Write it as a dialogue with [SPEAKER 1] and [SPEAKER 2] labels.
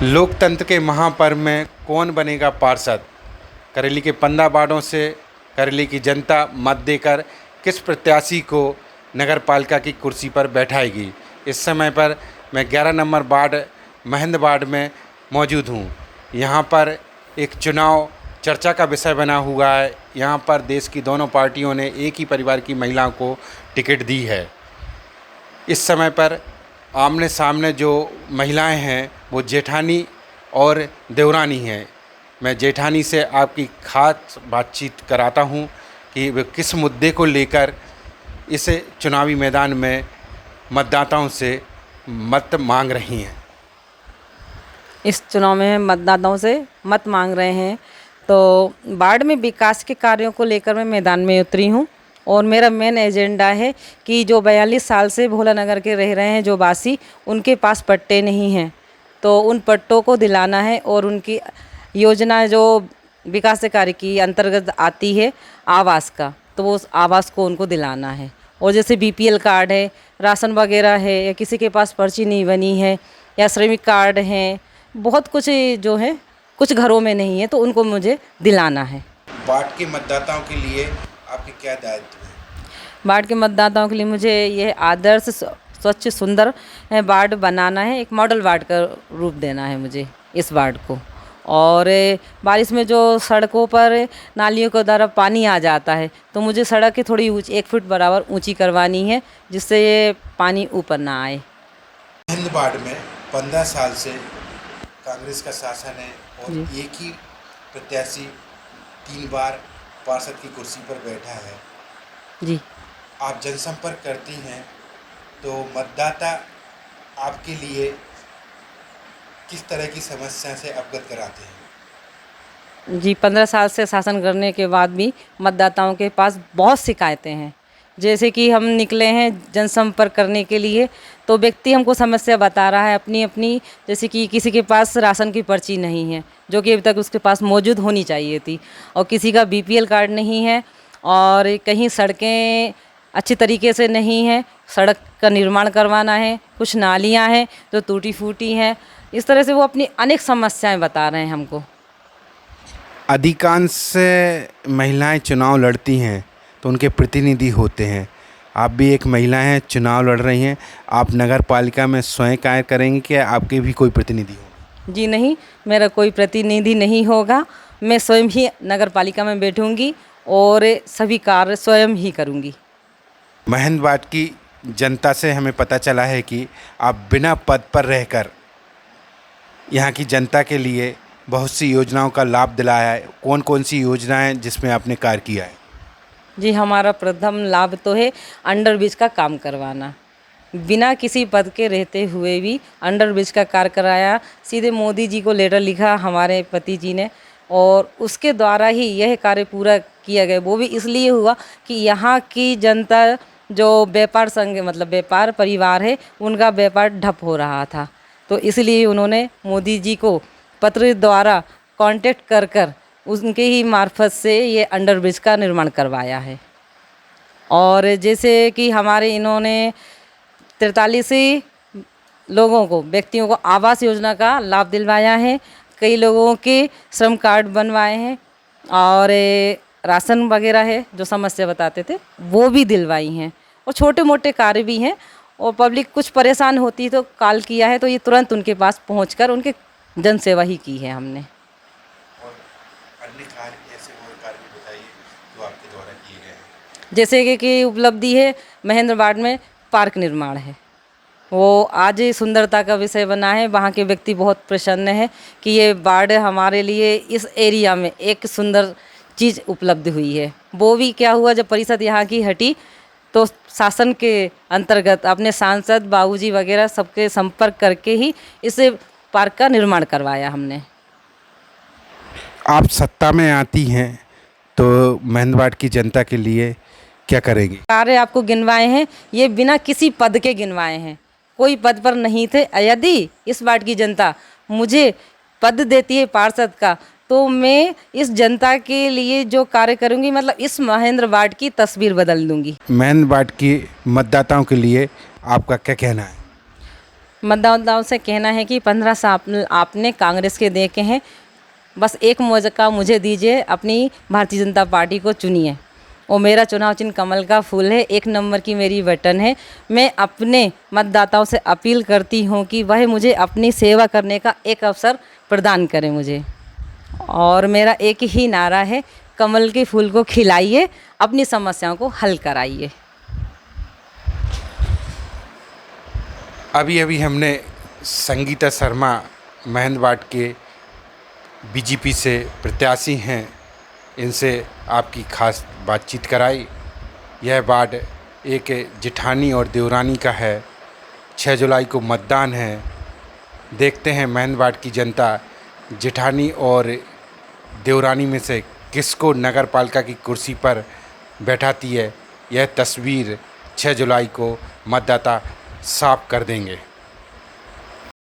[SPEAKER 1] लोकतंत्र के महापर्व में कौन बनेगा पार्षद? करेली के 15 वार्डों से करेली की जनता मत देकर किस प्रत्याशी को नगर पालिका की कुर्सी पर बैठाएगी? इस समय पर मैं 11 नंबर वार्ड महेंद्र वार्ड में मौजूद हूँ। यहाँ पर एक चुनाव चर्चा का विषय बना हुआ है। यहाँ पर देश की दोनों पार्टियों ने एक ही परिवार की महिलाओं को टिकट दी है। इस समय पर आमने सामने जो महिलाएं हैं वो जेठानी और देवरानी हैं। मैं जेठानी से आपकी खास बातचीत कराता हूं कि वे किस मुद्दे को लेकर इस चुनावी मैदान में मतदाताओं से मत मांग रही हैं।
[SPEAKER 2] इस चुनाव में मतदाताओं से मत मांग रहे हैं तो वार्ड में विकास के कार्यों को लेकर मैं मैदान में उतरी हूँ और मेरा मेन एजेंडा है कि जो 42 साल से भोला नगर के रह रहे हैं जो वासी, उनके पास पट्टे नहीं हैं तो उन पट्टों को दिलाना है और उनकी योजना जो विकास कार्य की अंतर्गत आती है आवास का, तो वो उस आवास को उनको दिलाना है। और जैसे बीपीएल कार्ड है, राशन वगैरह है, या किसी के पास पर्ची नहीं बनी है, या श्रमिक कार्ड हैं, बहुत कुछ जो है कुछ घरों में नहीं है तो उनको मुझे दिलाना है।
[SPEAKER 1] वार्ड के मतदाताओं के लिए आपके क्या दायित्व हैं?
[SPEAKER 2] वार्ड के मतदाताओं के लिए मुझे यह आदर्श स्वच्छ सुंदर वार्ड बनाना है, एक मॉडल वार्ड का रूप देना है मुझे इस वार्ड को। और बारिश में जो सड़कों पर नालियों के द्वारा पानी आ जाता है तो मुझे सड़क की थोड़ी 1 फुट बराबर ऊंची करवानी है जिससे ये पानी ऊपर ना आए।
[SPEAKER 1] हिंद वार्ड में 15 साल से कांग्रेस का शासन है और एक ही प्रत्याशी 3 बार पार्षद की कुर्सी पर बैठा है
[SPEAKER 2] जी।
[SPEAKER 1] आप जनसंपर्क करती हैं तो मतदाता आपके लिए किस तरह की समस्या से अवगत कराते हैं?
[SPEAKER 2] जी, 15 साल से शासन करने के बाद भी मतदाताओं के पास बहुत शिकायतें हैं। जैसे कि हम निकले हैं जनसंपर्क करने के लिए तो व्यक्ति हमको समस्या बता रहा है अपनी अपनी, जैसे कि किसी के पास राशन की पर्ची नहीं है जो कि अभी तक उसके पास मौजूद होनी चाहिए थी, और किसी का बीपीएल कार्ड नहीं है, और कहीं सड़कें अच्छी तरीके से नहीं है, सड़क का निर्माण करवाना है, कुछ नालियां हैं जो टूटी फूटी हैं। इस तरह से वो अपनी अनेक समस्याएं बता रहे हैं हमको।
[SPEAKER 1] अधिकांश महिलाएं चुनाव लड़ती हैं तो उनके प्रतिनिधि होते हैं। आप भी एक महिला हैं, चुनाव लड़ रही हैं। आप नगर पालिका में स्वयं कार्य करेंगे कि आपके भी कोई प्रतिनिधि हो?
[SPEAKER 2] जी नहीं, मेरा कोई प्रतिनिधि नहीं होगा। मैं स्वयं ही नगर पालिका में बैठूंगी और सभी कार्य स्वयं ही करूंगी।
[SPEAKER 1] महेंद्र वार्ड की जनता से हमें पता चला है कि आप बिना पद पर रहकर यहाँ की जनता के लिए बहुत सी योजनाओं का लाभ दिलाया है। कौन कौन सी योजनाएं जिसमें आपने कार्य किया है?
[SPEAKER 2] जी, हमारा प्रथम लाभ तो है अंडरब्रिज का काम करवाना। बिना किसी पद के रहते हुए भी अंडरब्रिज का कार्य कराया। सीधे मोदी जी को लेटर लिखा हमारे पति जी ने और उसके द्वारा ही यह कार्य पूरा किया गया। वो भी इसलिए हुआ कि यहाँ की जनता जो व्यापार संघ मतलब व्यापार परिवार है उनका व्यापार ठप हो रहा था, तो इसलिए उन्होंने मोदी जी को पत्र द्वारा कांटेक्ट कर कर उनके ही मार्फत से ये अंडरब्रिज का निर्माण करवाया है। और जैसे कि हमारे इन्होंने 43 लोगों को व्यक्तियों को आवास योजना का लाभ दिलवाया है। कई लोगों के श्रम कार्ड बनवाए हैं और राशन वगैरह है जो समस्या बताते थे वो भी दिलवाई हैं, और छोटे मोटे कार्य भी हैं। और पब्लिक कुछ परेशान होती तो कॉल किया है तो ये तुरंत उनके पास पहुंचकर उनके जन सेवा ही की है हमने।
[SPEAKER 1] और अन्य कार्य ऐसे और कार्य भी बताइए जो आपके द्वारा किए गए हैं।
[SPEAKER 2] जैसे कि उपलब्धि है महेंद्र वार्ड में पार्क निर्माण है, वो आज ही सुंदरता का विषय बना है। वहाँ के व्यक्ति बहुत प्रसन्न है कि ये वार्ड हमारे लिए इस एरिया में एक सुंदर चीज़ उपलब्ध हुई है। वो भी क्या हुआ, जब परिषद यहाँ की हटी तो शासन के अंतर्गत अपने सांसद बाबूजी वगैरह सबके संपर्क करके ही इस पार्क का निर्माण करवाया हमने।
[SPEAKER 1] आप सत्ता में आती हैं तो महेंद्र वार्ड की जनता के लिए क्या करेंगी?
[SPEAKER 2] कार्य आपको गिनवाए हैं, ये बिना किसी पद के गिनवाए हैं, कोई पद पर नहीं थे। यदि इस वार्ड की जनता मुझे पद देती है पार्षद का तो मैं इस जनता के लिए जो कार्य करूंगी, मतलब इस महेंद्र वार्ड की तस्वीर बदल दूंगी।
[SPEAKER 1] महेंद्र वार्ड की मतदाताओं के लिए आपका क्या कहना है?
[SPEAKER 2] मतदाताओं से कहना है कि 15 साल आपने कांग्रेस के देखे हैं, बस एक मौका मुझे दीजिए, अपनी भारतीय जनता पार्टी को चुनिए। और मेरा चुनाव चिन्ह कमल का फूल है, 1 नंबर की मेरी बटन है। मैं अपने मतदाताओं से अपील करती हूँ कि वह मुझे अपनी सेवा करने का एक अवसर प्रदान करें मुझे। और मेरा एक ही नारा है, कमल के फूल को खिलाइए, अपनी समस्याओं को हल कराइए।
[SPEAKER 1] अभी अभी हमने संगीता शर्मा महंदवाट के बीजेपी से प्रत्याशी हैं, इनसे आपकी खास बातचीत कराई। यह वार्ड एक जेठानी और देवरानी का है। 6 जुलाई को मतदान है। देखते हैं महंदवाट की जनता जेठानी और देवरानी में से किसको नगर पालिका की कुर्सी पर बैठाती है। यह तस्वीर 6 जुलाई को मतदाता साफ कर देंगे।